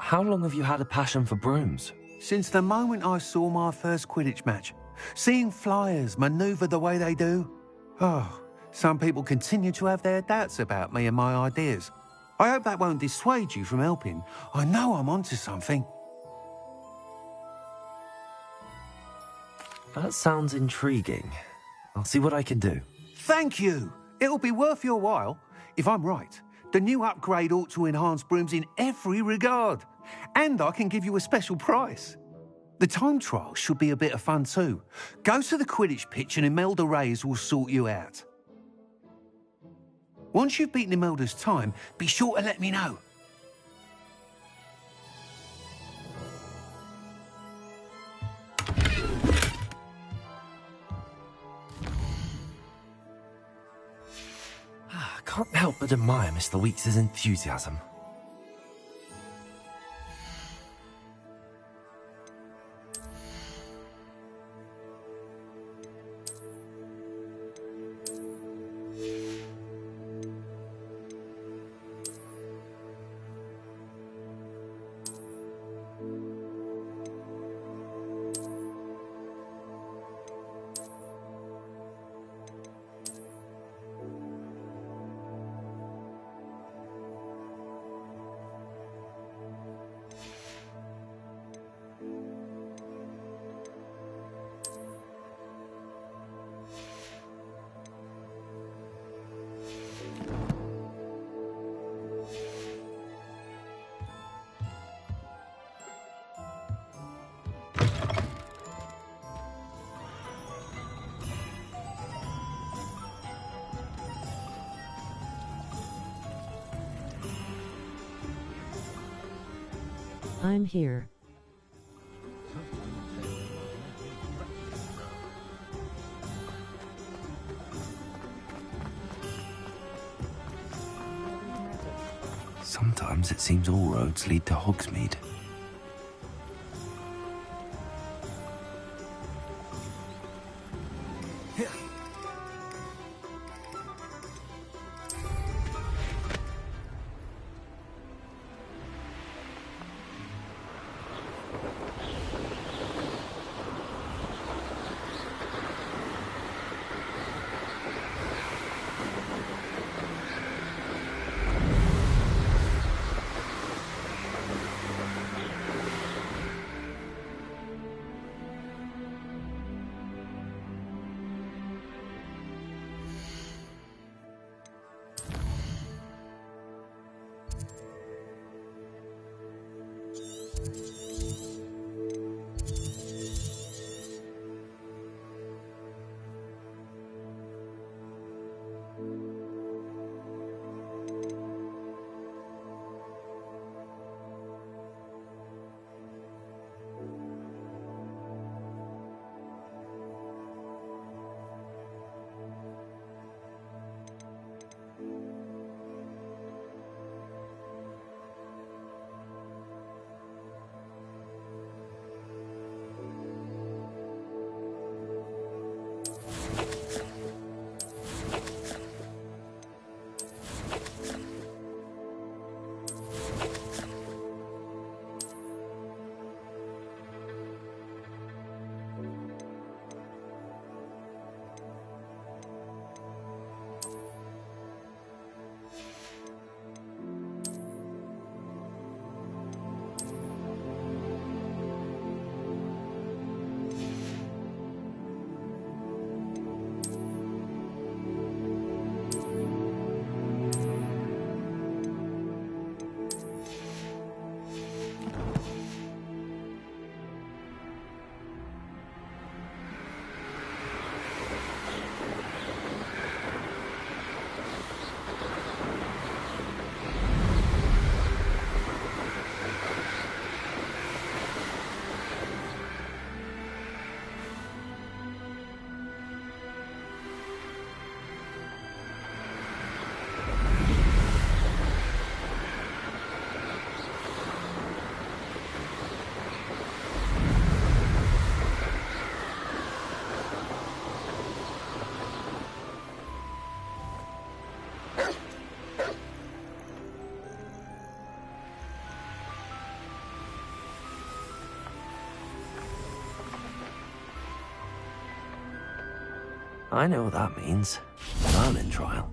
how long have you had a passion for brooms? Since the moment I saw my first Quidditch match, seeing flyers manoeuvre the way they do. Oh, some people continue to have their doubts about me and my ideas. I hope that won't dissuade you from helping. I know I'm onto something. That sounds intriguing. I'll see what I can do. Thank you. It'll be worth your while. If I'm right, the new upgrade ought to enhance brooms in every regard. And I can give you a special price. The time trial should be a bit of fun too. Go to the Quidditch pitch and Imelda Reyes will sort you out. Once you've beaten Imelda's time, be sure to let me know. I can't help but admire Mr. Weeks' enthusiasm. I'm here. Sometimes it seems all roads lead to Hogsmeade. I know what that means. Merlin trial.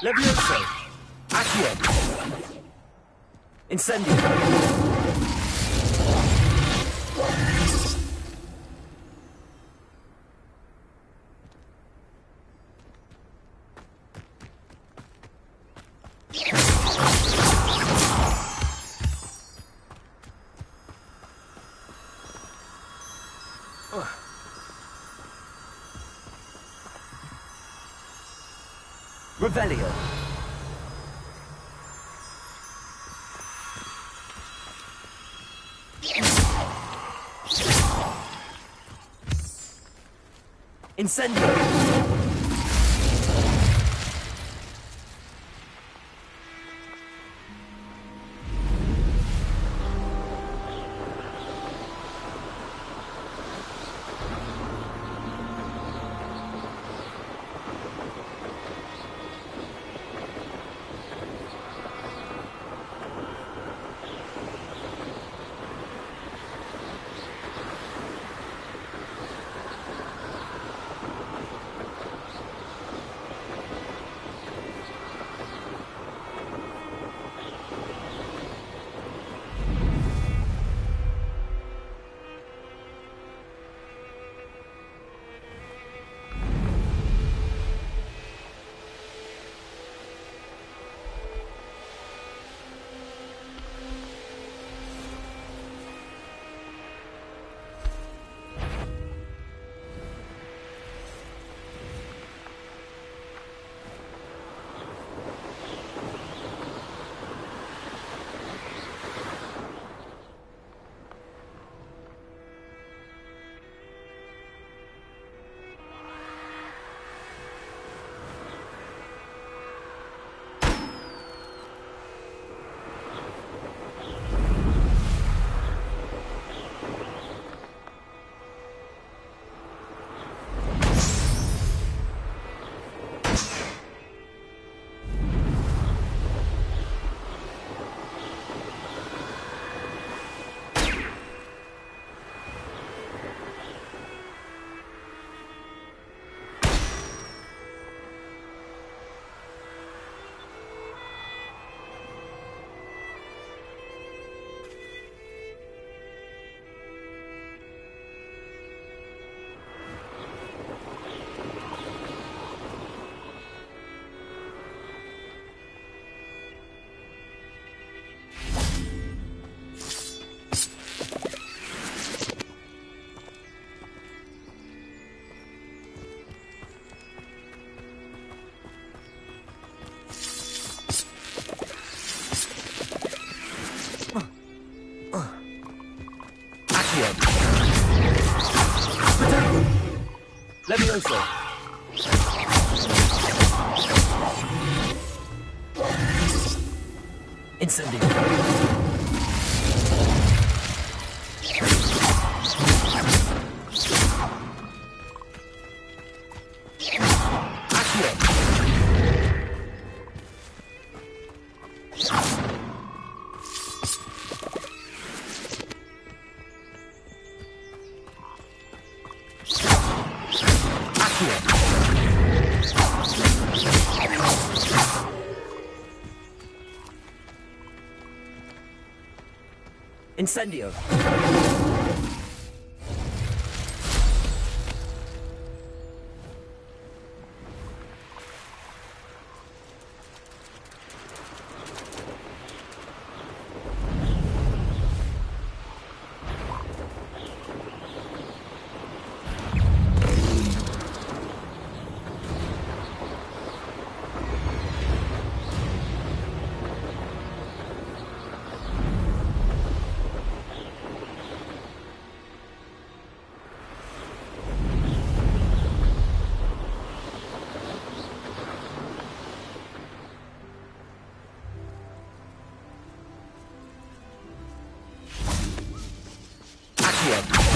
Levioso! Accio! Incendio! Revelio. Incendio. Levioso. Incendio. Incendio. Incendio.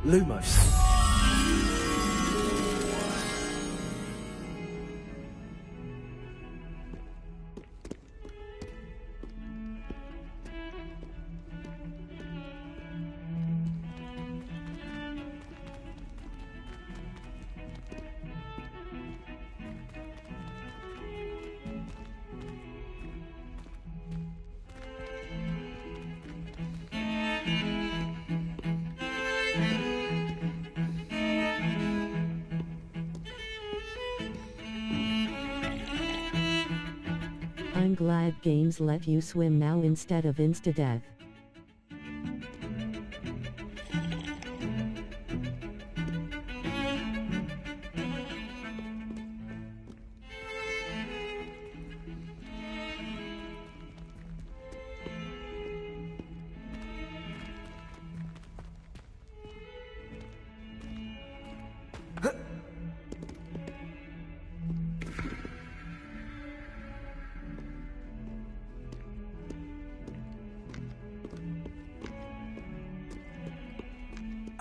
Lumos. glad games let you swim now instead of insta-death.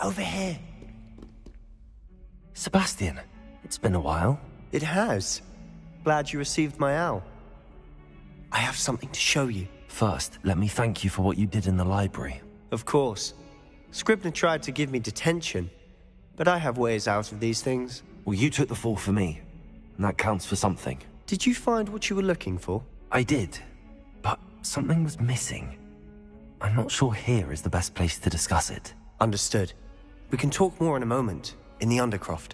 Over here. Sebastian, it's been a while. It has. Glad you received my owl. I have something to show you. First, let me thank you for what you did in the library. Of course. Scribner tried to give me detention, but I have ways out of these things. Well, you took the fall for me, and that counts for something. Did you find what you were looking for? I did, but something was missing. I'm not sure here is the best place to discuss it. Understood. We can talk more in a moment, in the Undercroft.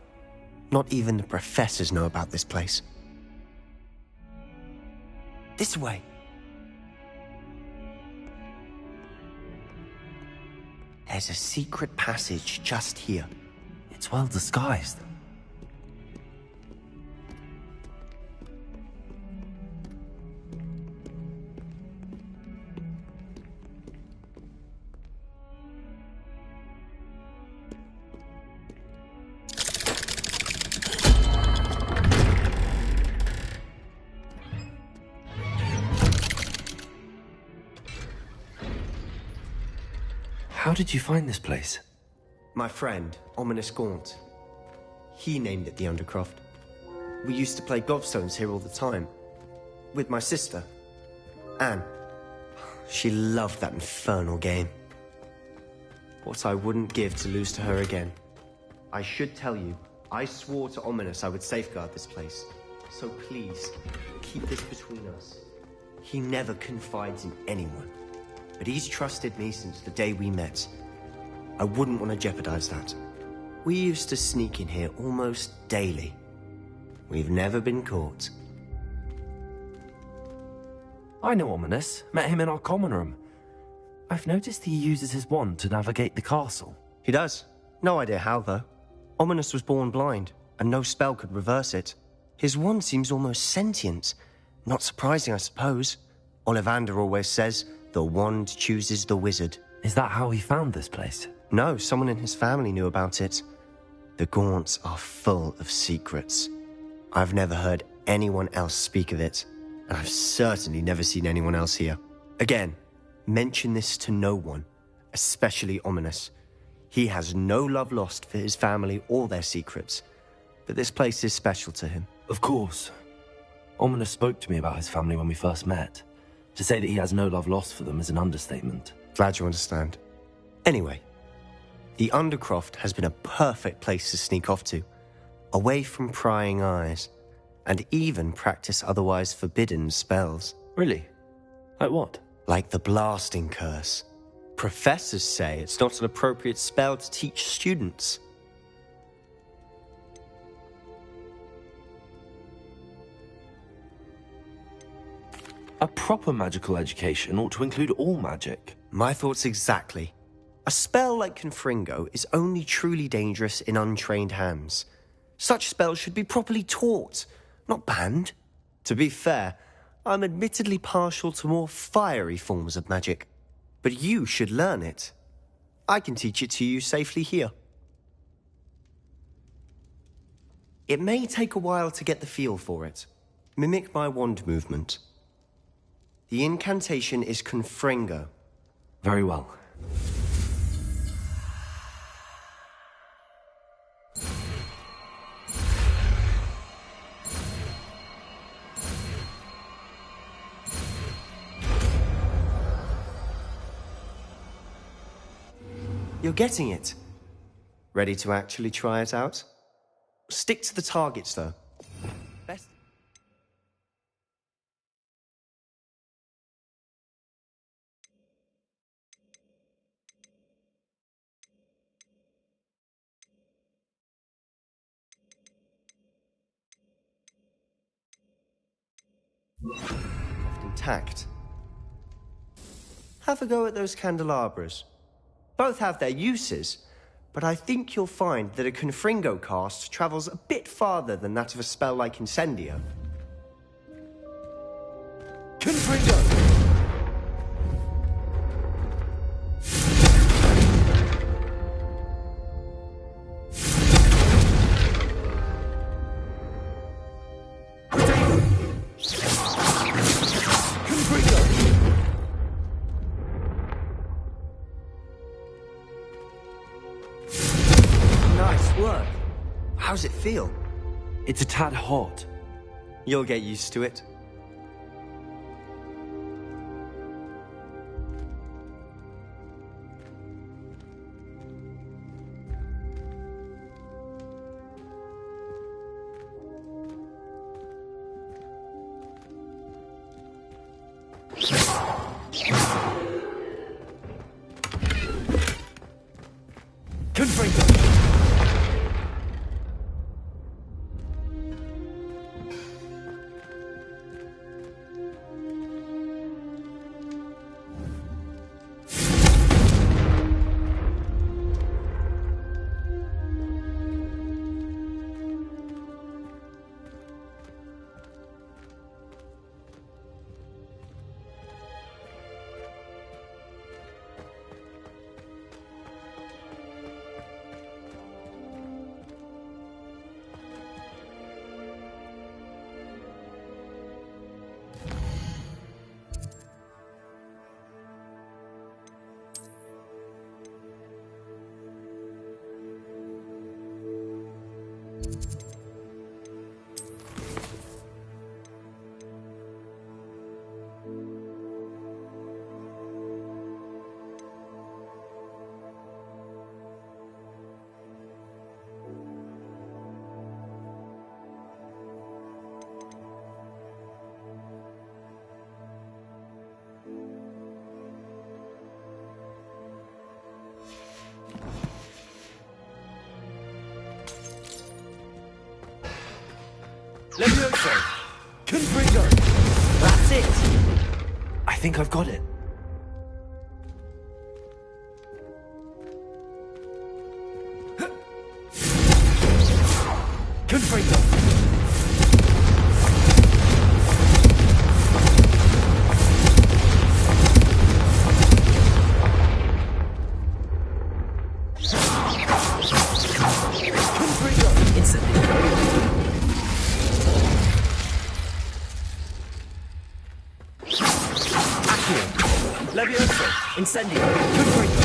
Not even the professors know about this place. This way. There's a secret passage just here. It's well disguised. How did you find this place? My friend, Ominous Gaunt. He named it the Undercroft. We used to play gobstones here all the time. With my sister, Anne. She loved that infernal game. What I wouldn't give to lose to her again. I should tell you, I swore to Ominous I would safeguard this place. So please, keep this between us. He never confides in anyone. But he's trusted me since the day we met. I wouldn't want to jeopardize that. We used to sneak in here almost daily. We've never been caught. I know Ominous. Met him in our common room. I've noticed he uses his wand to navigate the castle. He does. No idea how, though. Ominous was born blind, and no spell could reverse it. His wand seems almost sentient. Not surprising, I suppose. Ollivander always says, the wand chooses the wizard. Is that how he found this place? No, someone in his family knew about it. The Gaunts are full of secrets. I've never heard anyone else speak of it, and I've certainly never seen anyone else here. Again, mention this to no one, especially Ominous. He has no love lost for his family or their secrets, but this place is special to him. Of course. Ominous spoke to me about his family when we first met. To say that he has no love lost for them is an understatement. Glad you understand. Anyway, the Undercroft has been a perfect place to sneak off to, away from prying eyes, and even practice otherwise forbidden spells. Really? Like what? Like the blasting curse. Professors say it's not an appropriate spell to teach students. A proper magical education ought to include all magic. My thoughts exactly. A spell like Confringo is only truly dangerous in untrained hands. Such spells should be properly taught, not banned. To be fair, I'm admittedly partial to more fiery forms of magic. But you should learn it. I can teach it to you safely here. It may take a while to get the feel for it. Mimic my wand movement. The incantation is Confringo. Very well. You're getting it. Ready to actually try it out? Stick to the targets, though. Best. Often packed. Have a go at those candelabras. Both have their uses, but I think you'll find that a Confringo cast travels a bit farther than that of a spell like Incendio. Confringo! Nice work. How's it feel? It's a tad hot. You'll get used to it. Confringo! Levioso! Confringo! That's it! I think I've got it. Confringo! Confringo! Instantly. Levioso! Incendio! Confringo!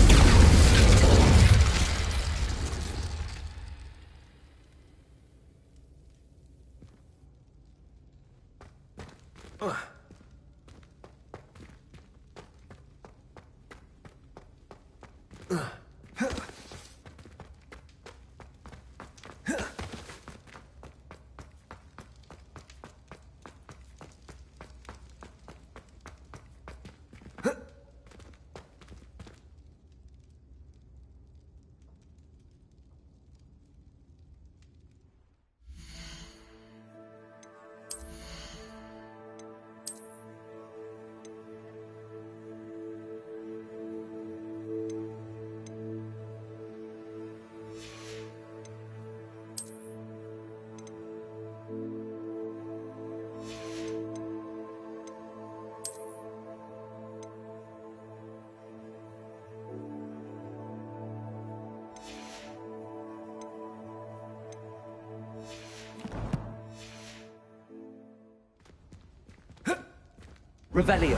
Revelio.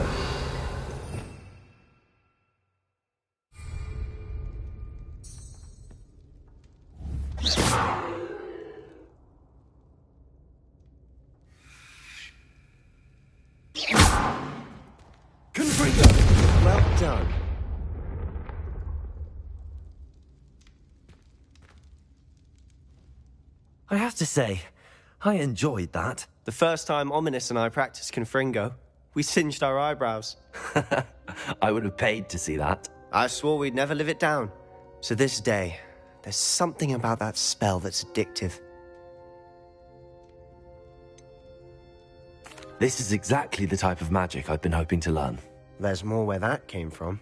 Confringo. Well done. I have to say, I enjoyed that. The first time Ominous and I practiced Confringo, we singed our eyebrows. I would have paid to see that. I swore we'd never live it down. So this day, there's something about that spell that's addictive. This is exactly the type of magic I've been hoping to learn. There's more where that came from.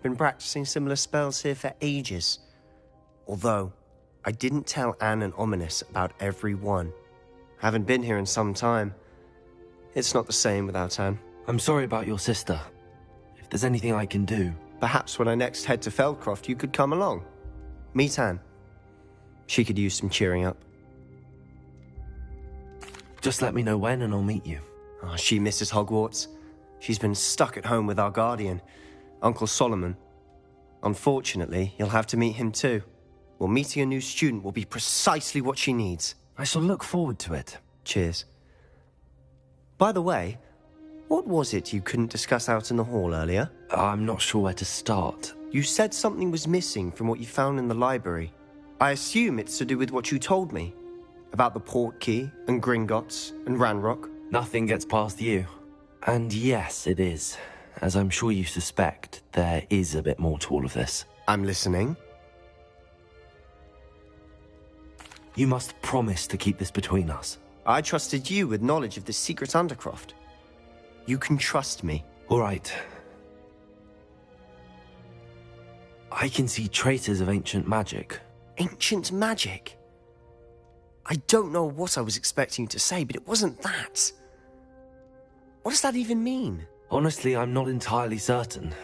Been practicing similar spells here for ages. Although, I didn't tell Anne and Ominous about every one. Haven't been here in some time. It's not the same without Anne. I'm sorry about your sister. If there's anything I can do... Perhaps when I next head to Feldcroft, you could come along. Meet Anne. She could use some cheering up. Just let me know when and I'll meet you. Oh, she misses Hogwarts. She's been stuck at home with our guardian, Uncle Solomon. Unfortunately, you'll have to meet him too. Well, meeting a new student will be precisely what she needs. I shall look forward to it. Cheers. By the way, what was it you couldn't discuss out in the hall earlier? I'm not sure where to start. You said something was missing from what you found in the library. I assume it's to do with what you told me. About the port key, and Gringotts, and Ranrock. Nothing gets past you. And yes, it is. As I'm sure you suspect, there is a bit more to all of this. I'm listening. You must promise to keep this between us. I trusted you with knowledge of the secret Undercroft. You can trust me. All right. I can see traces of ancient magic. Ancient magic? I don't know what I was expecting you to say, but it wasn't that. What does that even mean? Honestly, I'm not entirely certain.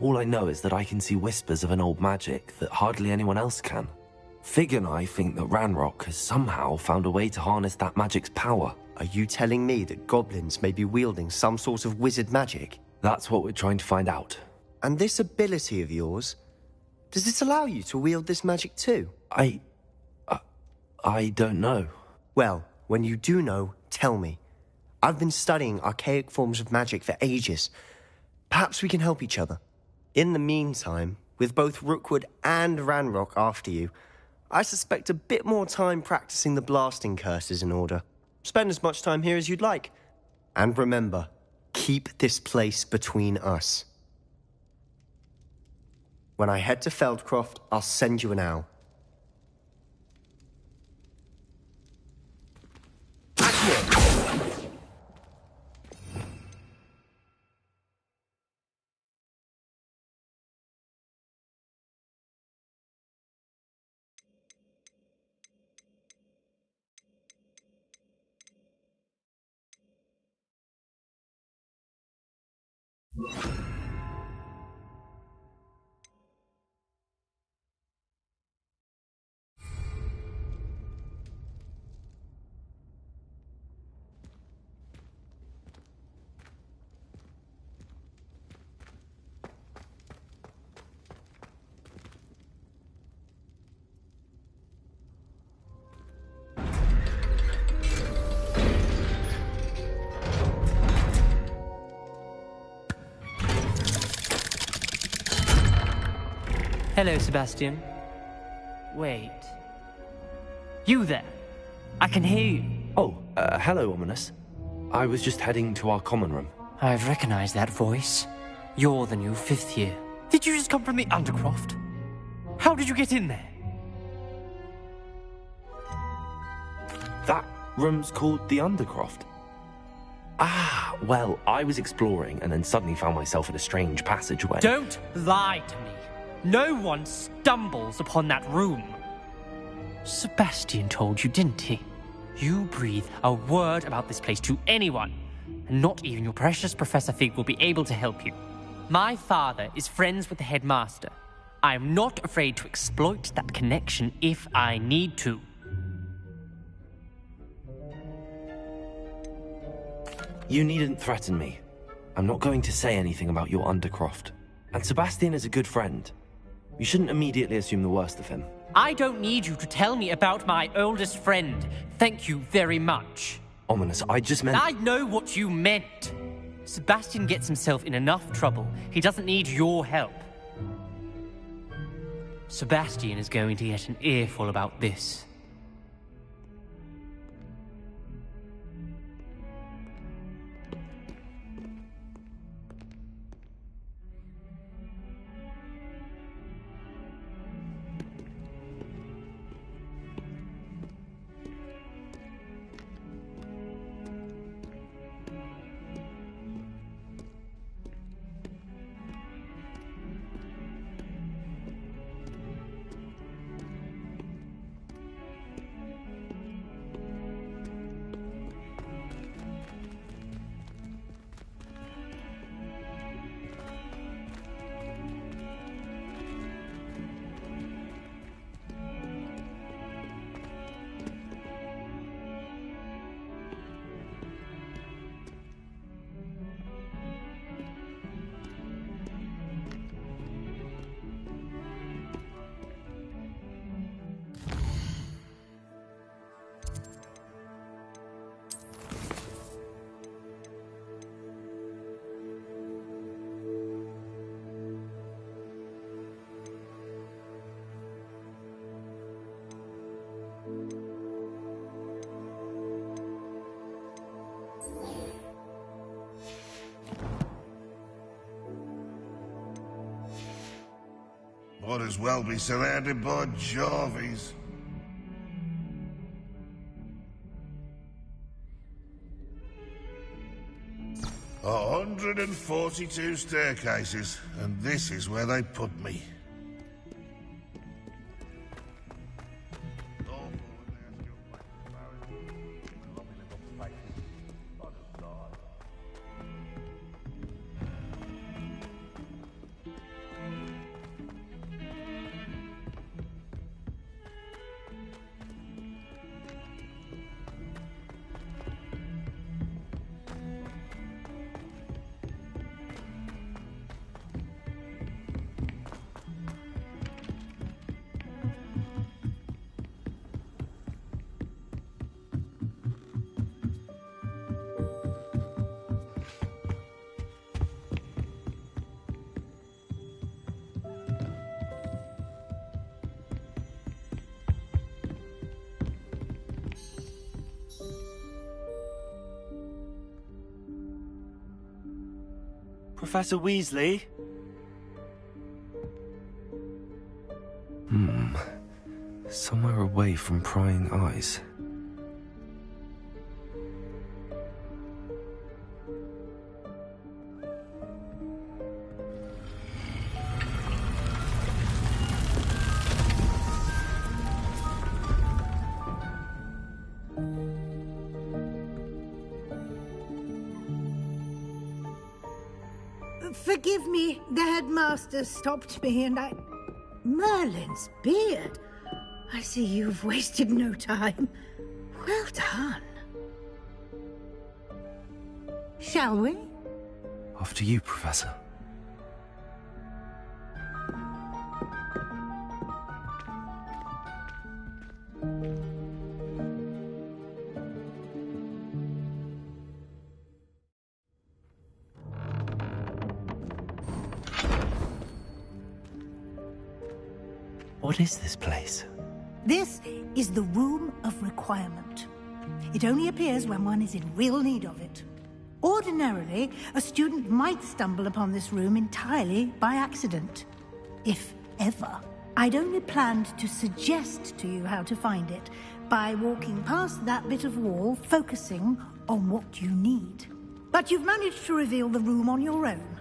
All I know is that I can see whispers of an old magic that hardly anyone else can. Fig and I think that Ranrock has somehow found a way to harness that magic's power. Are you telling me that goblins may be wielding some sort of wizard magic? That's what we're trying to find out. And this ability of yours, does it allow you to wield this magic too? I don't know. Well, when you do know, tell me. I've been studying archaic forms of magic for ages. Perhaps we can help each other. In the meantime, with both Rookwood and Ranrock after you, I suspect a bit more time practicing the blasting curse is in order. Spend as much time here as you'd like. And remember, keep this place between us. When I head to Feldcroft, I'll send you an owl. Hello, Sebastian. Wait. You there? I can hear you. Oh, hello, Ominous. I was just heading to our common room. I've recognized that voice. You're the new 5th year. Did you just come from the Undercroft? How did you get in there? That room's called the Undercroft. Ah, well, I was exploring and then suddenly found myself in a strange passageway. Don't lie to me. No one stumbles upon that room. Sebastian told you, didn't he? You breathe a word about this place to anyone, and not even your precious Professor Fig will be able to help you. My father is friends with the headmaster. I am not afraid to exploit that connection if I need to. You needn't threaten me. I'm not going to say anything about your Undercroft. And Sebastian is a good friend. You shouldn't immediately assume the worst of him. I don't need you to tell me about my oldest friend. Thank you very much. Ominous, I just meant... I know what you meant. Sebastian gets himself in enough trouble. He doesn't need your help. Sebastian is going to get an earful about this. Might as well be surrounded by Jarvies. A 142 staircases, and this is where they put me. Professor Weasley? Somewhere away from prying eyes. Forgive me, the headmaster stopped me and I... Merlin's beard. I see you've wasted no time. Well done. Shall we? After you, Professor. What is this place? This is the Room of Requirement. It only appears when one is in real need of it. Ordinarily, a student might stumble upon this room entirely by accident. If ever. I'd only planned to suggest to you how to find it by walking past that bit of wall, focusing on what you need. But you've managed to reveal the room on your own.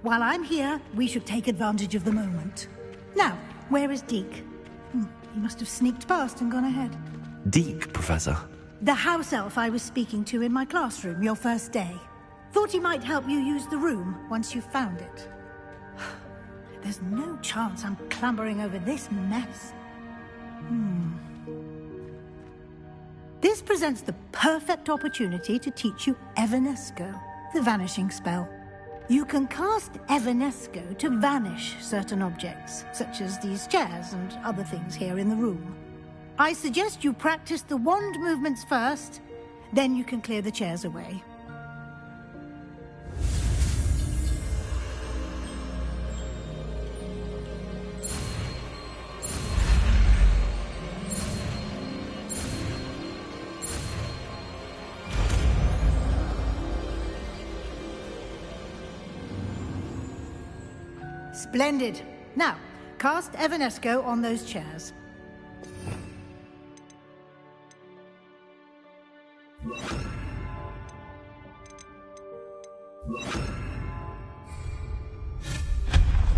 While I'm here, we should take advantage of the moment. Now, where is Deke? He must have sneaked past and gone ahead. Deke, Professor. The house elf I was speaking to in my classroom your first day. Thought he might help you use the room once you found it. There's no chance I'm clambering over this mess. This presents the perfect opportunity to teach you Evanesco, the vanishing spell. You can cast Evanesco to vanish certain objects, such as these chairs and other things here in the room. I suggest you practice the wand movements first, then you can clear the chairs away. Splendid. Now, cast Evanesco on those chairs.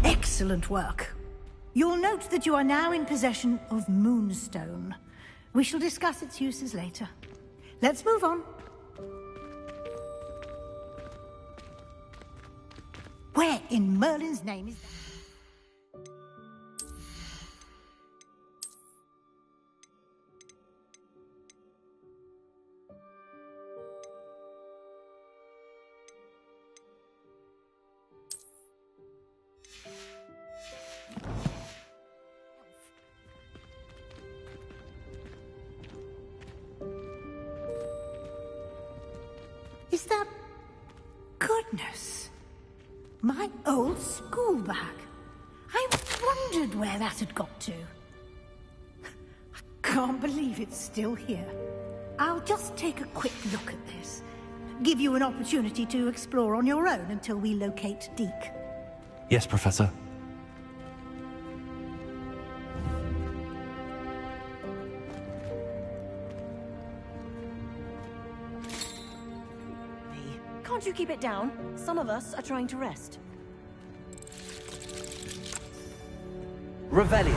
Excellent work. You'll note that you are now in possession of Moonstone. We shall discuss its uses later. Let's move on. Where in Merlin's name is that? Is that... Goodness. My old school bag. I wondered where that had got to. I can't believe it's still here. I'll just take a quick look at this. Give you an opportunity to explore on your own until we locate Deke. Yes, Professor. Can't you keep it down? Some of us are trying to rest. Revelio.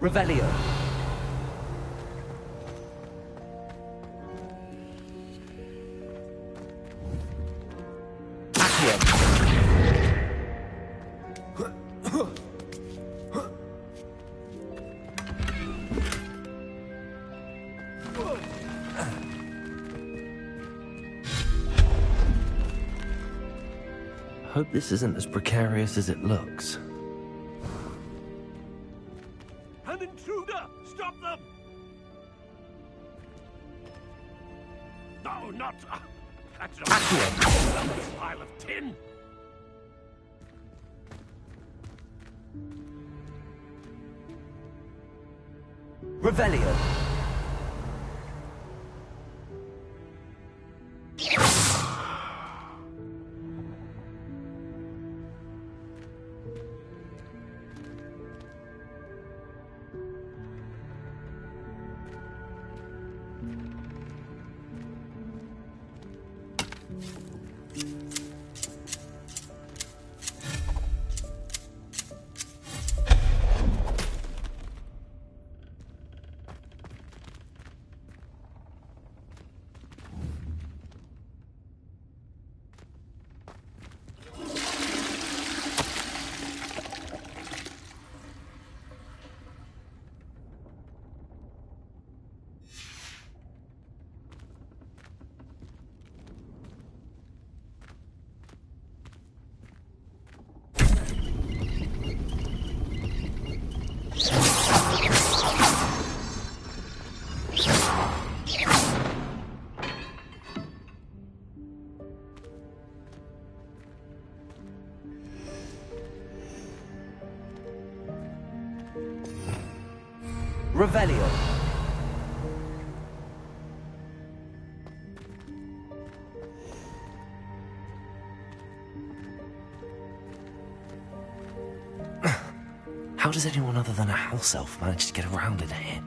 Revelio. Hope this isn't as precarious as it looks. An intruder! Stop them! No, not... that's not... a pile of tin! Revelio. Revelio. How does anyone other than a house elf manage to get around in here?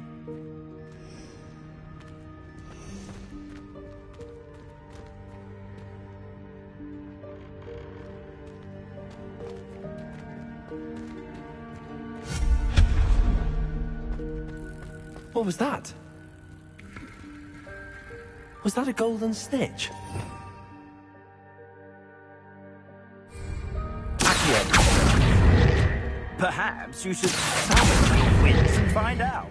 What was that? Was that a golden snitch? Perhaps you should summon your wits and find out.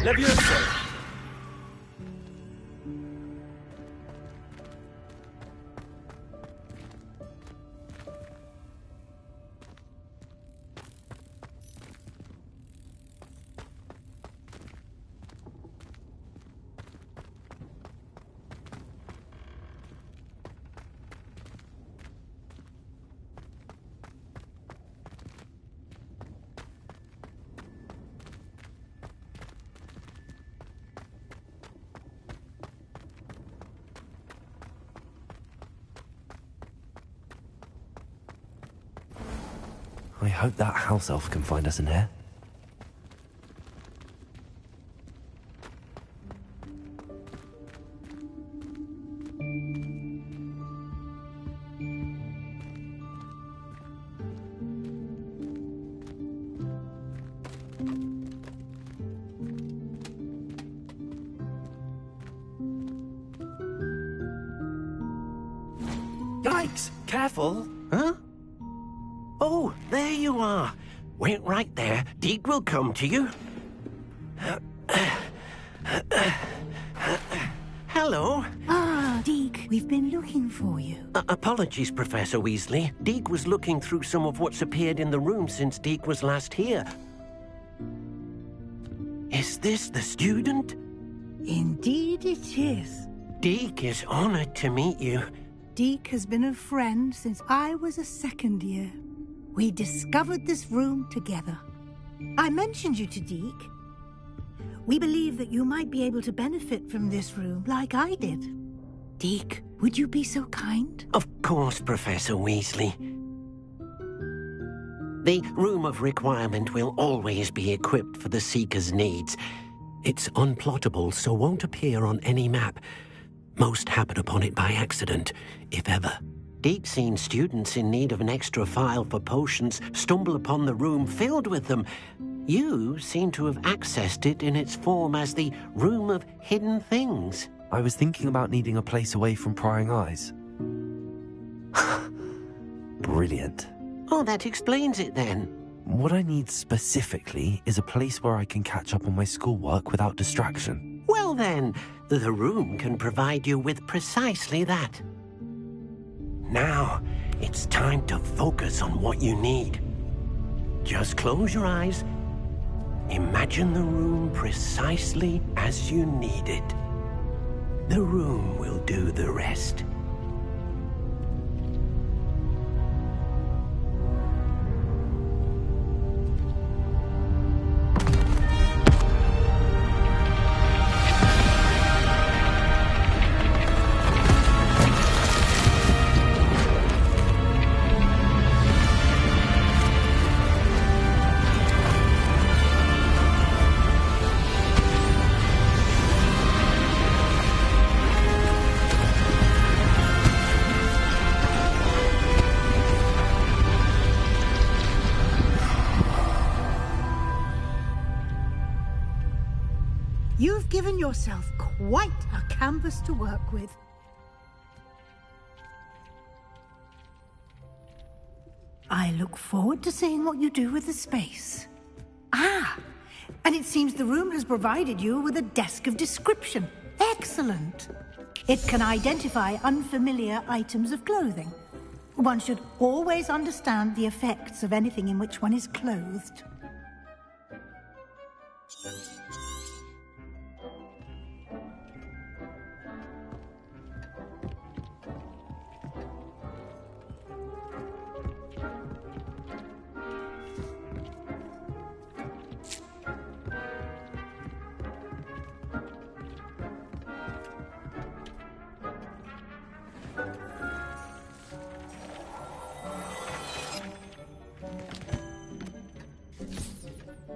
Leviosa! I hope that house elf can find us in here. Yikes! Careful! Huh? Oh, there you are. Wait right there. Deke will come to you. Hello. Ah, Deke, we've been looking for you. Apologies, Professor Weasley. Deke was looking through some of what's appeared in the room since Deke was last here. Is this the student? Indeed it is. Deke is honored to meet you. Deke has been a friend since I was a second year. We discovered this room together. I mentioned you to Deke. We believe that you might be able to benefit from this room like I did. Deke, would you be so kind? Of course, Professor Weasley. The Room of Requirement will always be equipped for the Seeker's needs. It's unplottable, so won't appear on any map. Most happen upon it by accident, if ever. Deke's seen students in need of an extra file for potions stumble upon the room filled with them. You seem to have accessed it in its form as the Room of Hidden Things. I was thinking about needing a place away from prying eyes. Brilliant. Oh, that explains it then. What I need specifically is a place where I can catch up on my schoolwork without distraction. Well then, the room can provide you with precisely that. Now, it's time to focus on what you need. Just close your eyes. Imagine the room precisely as you need it. The room will do the rest. You've given yourself quite a canvas to work with. I look forward to seeing what you do with the space. Ah, and it seems the room has provided you with a desk of description. Excellent. It can identify unfamiliar items of clothing. One should always understand the effects of anything in which one is clothed.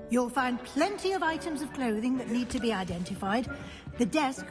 You'll find plenty of items of clothing that need to be identified. The desk...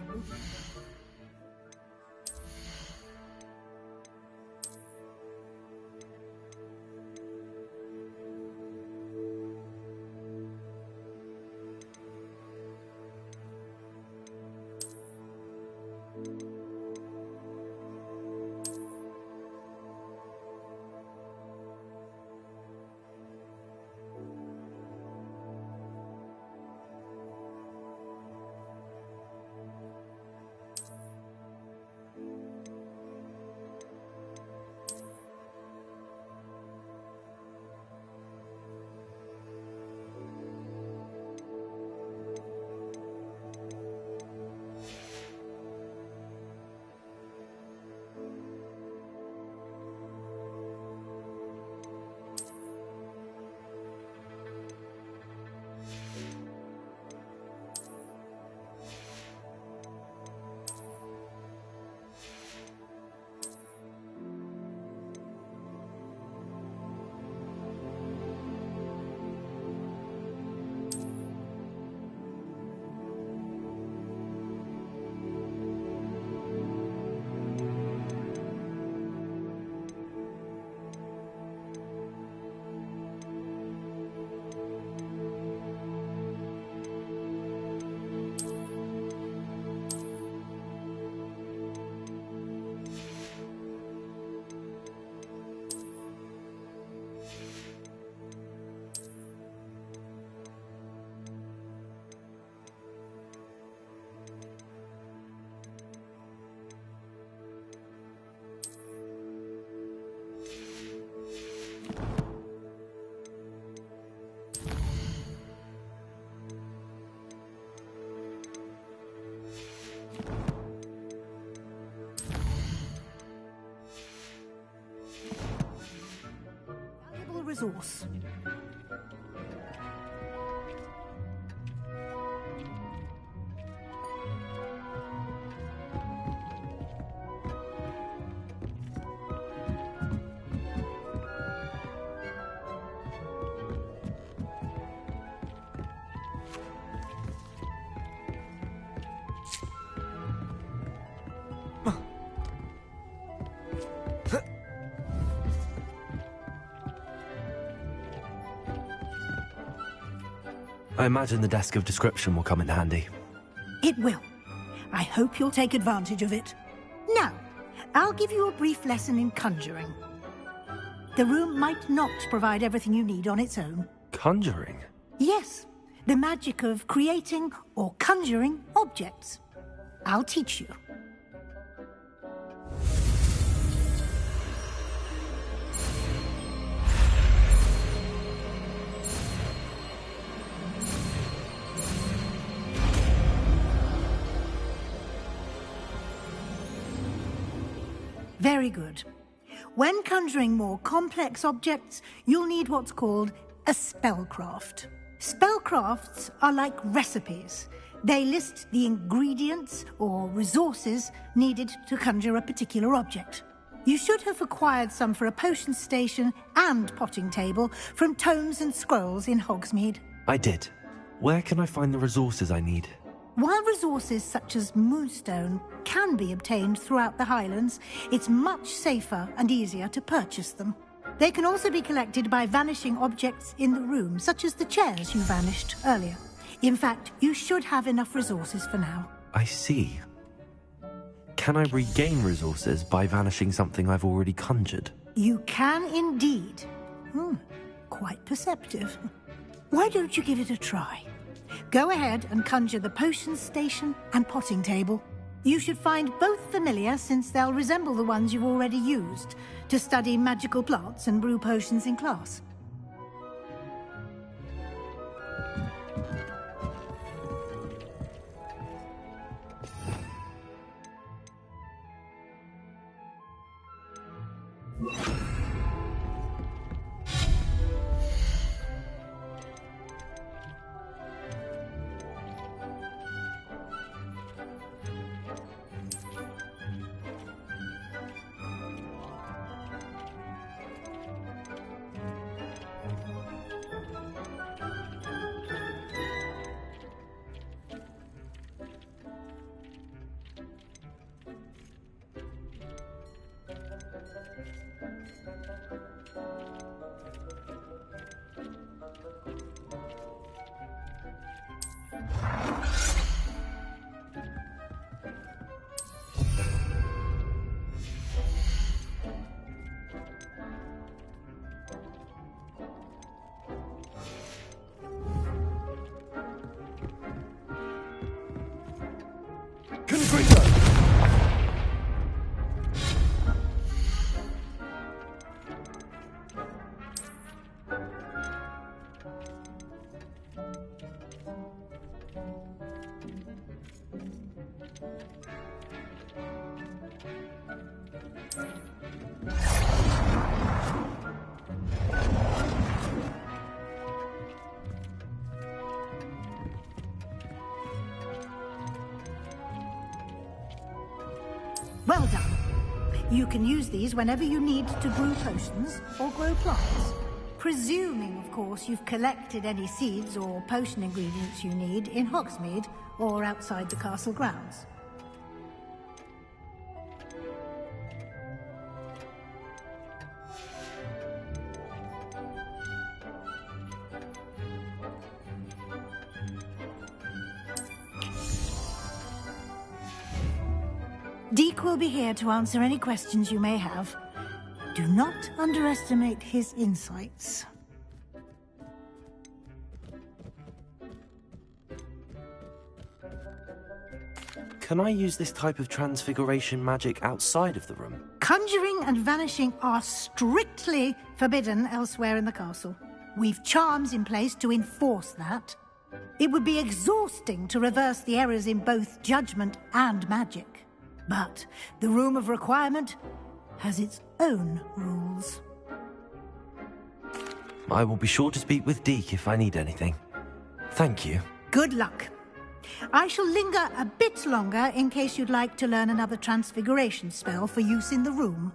resource. I imagine the desk of description will come in handy. It will. I hope you'll take advantage of it. Now, I'll give you a brief lesson in conjuring. The room might not provide everything you need on its own. Conjuring? Yes, the magic of creating or conjuring objects. I'll teach you. Very good. When conjuring more complex objects, you'll need what's called a spellcraft. Spellcrafts are like recipes. They list the ingredients or resources needed to conjure a particular object. You should have acquired some for a potion station and potting table from tomes and scrolls in Hogsmeade. I did. Where can I find the resources I need? While resources such as moonstone can be obtained throughout the Highlands, it's much safer and easier to purchase them. They can also be collected by vanishing objects in the room, such as the chairs you vanished earlier. In fact, you should have enough resources for now. I see. Can I regain resources by vanishing something I've already conjured? You can indeed. Quite perceptive. Why don't you give it a try? Go ahead and conjure the potion station and potting table. You should find both familiar, since they'll resemble the ones you've already used to study magical plants and brew potions in class. Well done. You can use these whenever you need to brew potions or grow plants. Presuming, of course, you've collected any seeds or potion ingredients you need in Hogsmeade or outside the castle grounds. Deke will be here to answer any questions you may have. Do not underestimate his insights. Can I use this type of transfiguration magic outside of the room? Conjuring and vanishing are strictly forbidden elsewhere in the castle. We've charms in place to enforce that. It would be exhausting to reverse the errors in both judgment and magic. But the Room of Requirement has its own rules. I will be sure to speak with Deke if I need anything. Thank you. Good luck. I shall linger a bit longer in case you'd like to learn another transfiguration spell for use in the room.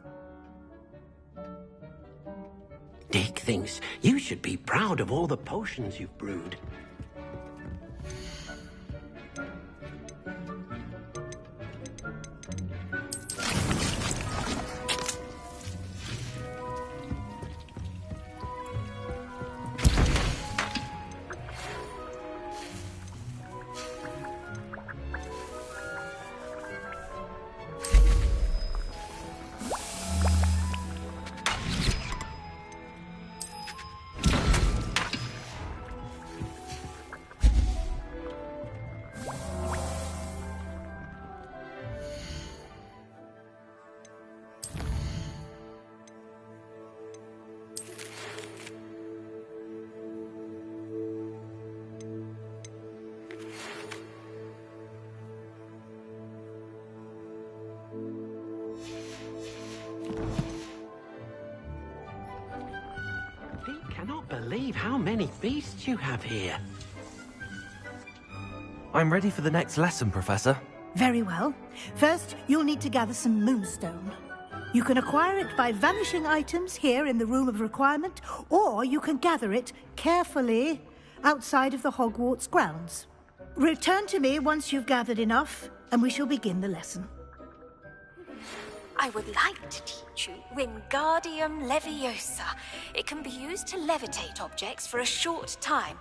Deke thinks you should be proud of all the potions you've brewed. Believe how many beasts you have here. I'm ready for the next lesson, Professor. Very well. First, you'll need to gather some moonstone. You can acquire it by vanishing items here in the Room of Requirement, or you can gather it carefully outside of the Hogwarts grounds. Return to me once you've gathered enough, and we shall begin the lesson. I would like to teach you Wingardium Leviosa. It can be used to levitate objects for a short time.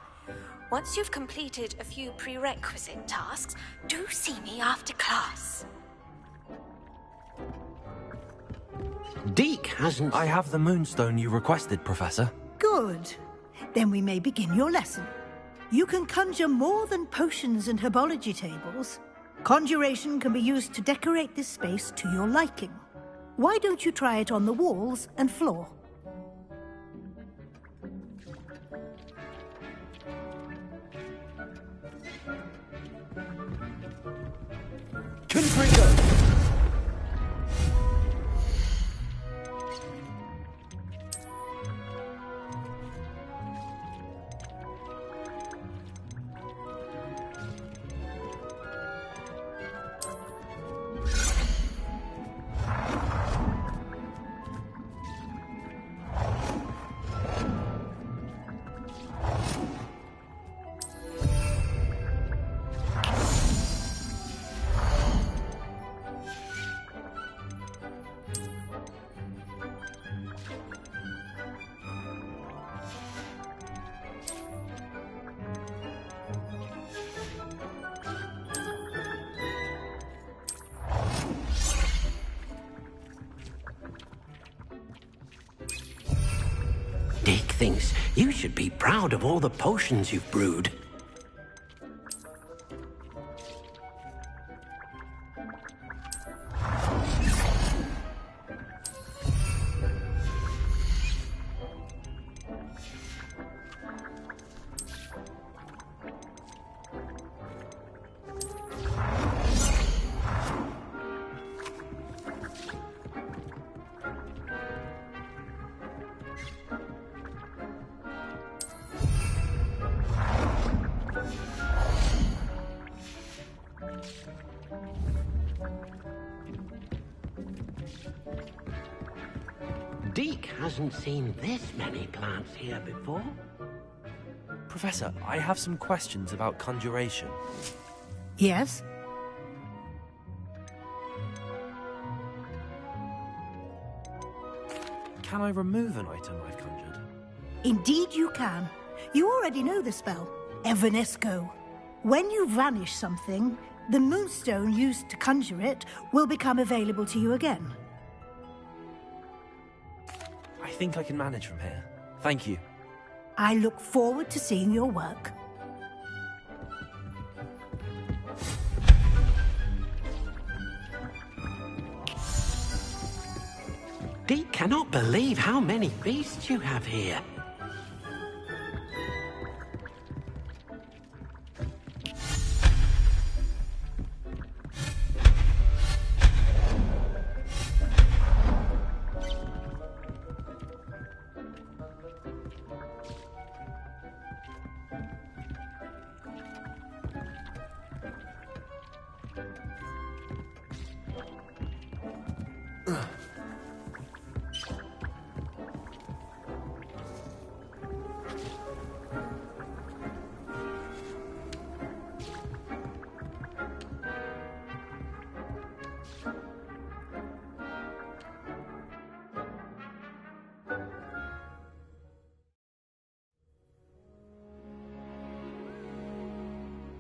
Once you've completed a few prerequisite tasks, do see me after class. Deke hasn't... I have the moonstone you requested, Professor. Good. Then we may begin your lesson. You can conjure more than potions and herbology tables. Conjuration can be used to decorate this space to your liking. Why don't you try it on the walls and floor? Confringo! Dick thinks you should be proud of all the potions you've brewed. Deke hasn't seen this many plants here before. Professor, I have some questions about conjuration. Yes? Can I remove an item I've conjured? Indeed you can. You already know the spell, Evanesco. When you vanish something, the moonstone used to conjure it will become available to you again. I think I can manage from here. Thank you. I look forward to seeing your work. Deke cannot believe how many beasts you have here.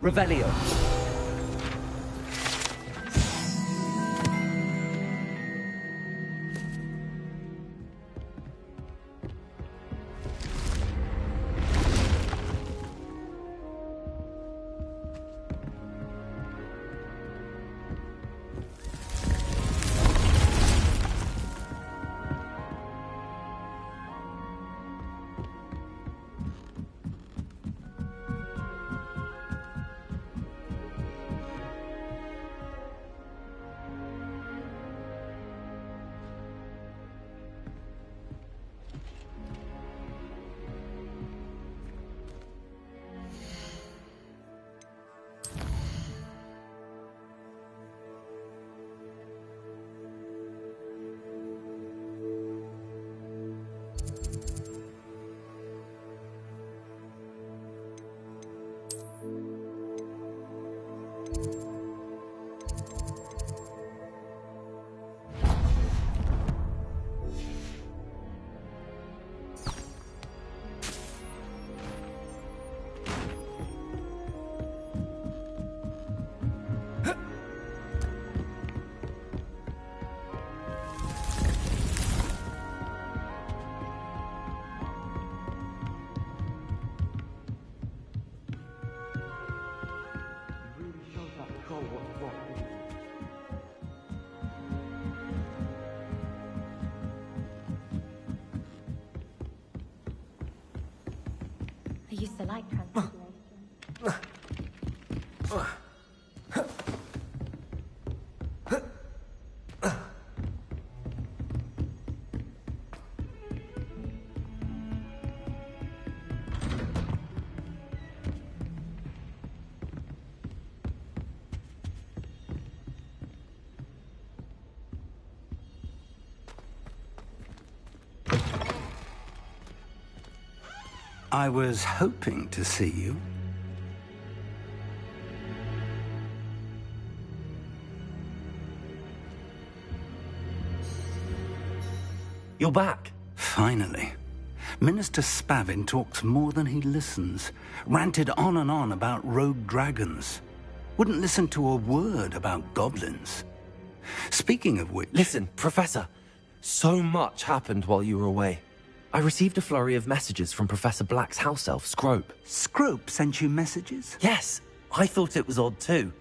Revelio. the light transfiguration. I was hoping to see you. You're back. Finally. Minister Spavin talks more than he listens. Ranted on and on about rogue dragons. Wouldn't listen to a word about goblins. Speaking of which... Listen, Professor. So much happened while you were away. I received a flurry of messages from Professor Black's house elf, Scrope. Scrope sent you messages? Yes. I thought it was odd too.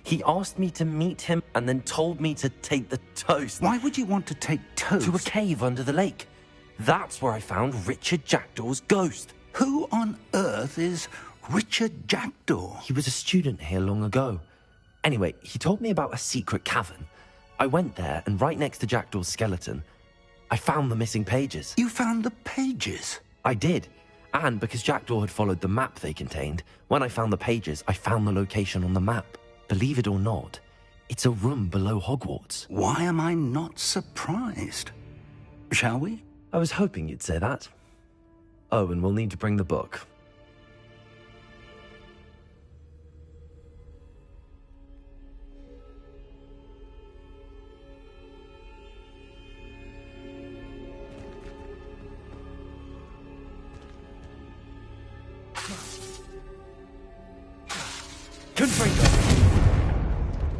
He asked me to meet him and then told me to take the toast. Why would you want to take toast? To a cave under the lake. That's where I found Richard Jackdaw's ghost. Who on earth is Richard Jackdaw? He was a student here long ago. Anyway, he told me about a secret cavern. I went there, and right next to Jackdaw's skeleton, I found the missing pages. You found the pages? I did. And because Jackdaw had followed the map they contained, when I found the pages, I found the location on the map. Believe it or not, it's a room below Hogwarts. Why am I not surprised? Shall we? I was hoping you'd say that. Oh, and we'll need to bring the book.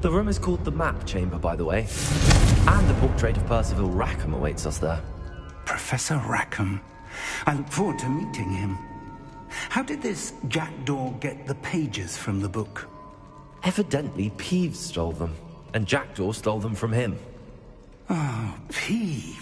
The room is called the Map Chamber, by the way. And a portrait of Percival Rackham awaits us there. Professor Rackham. I look forward to meeting him. How did this Jackdaw get the pages from the book? Evidently, Peeves stole them, and Jackdaw stole them from him. Oh, Peeves.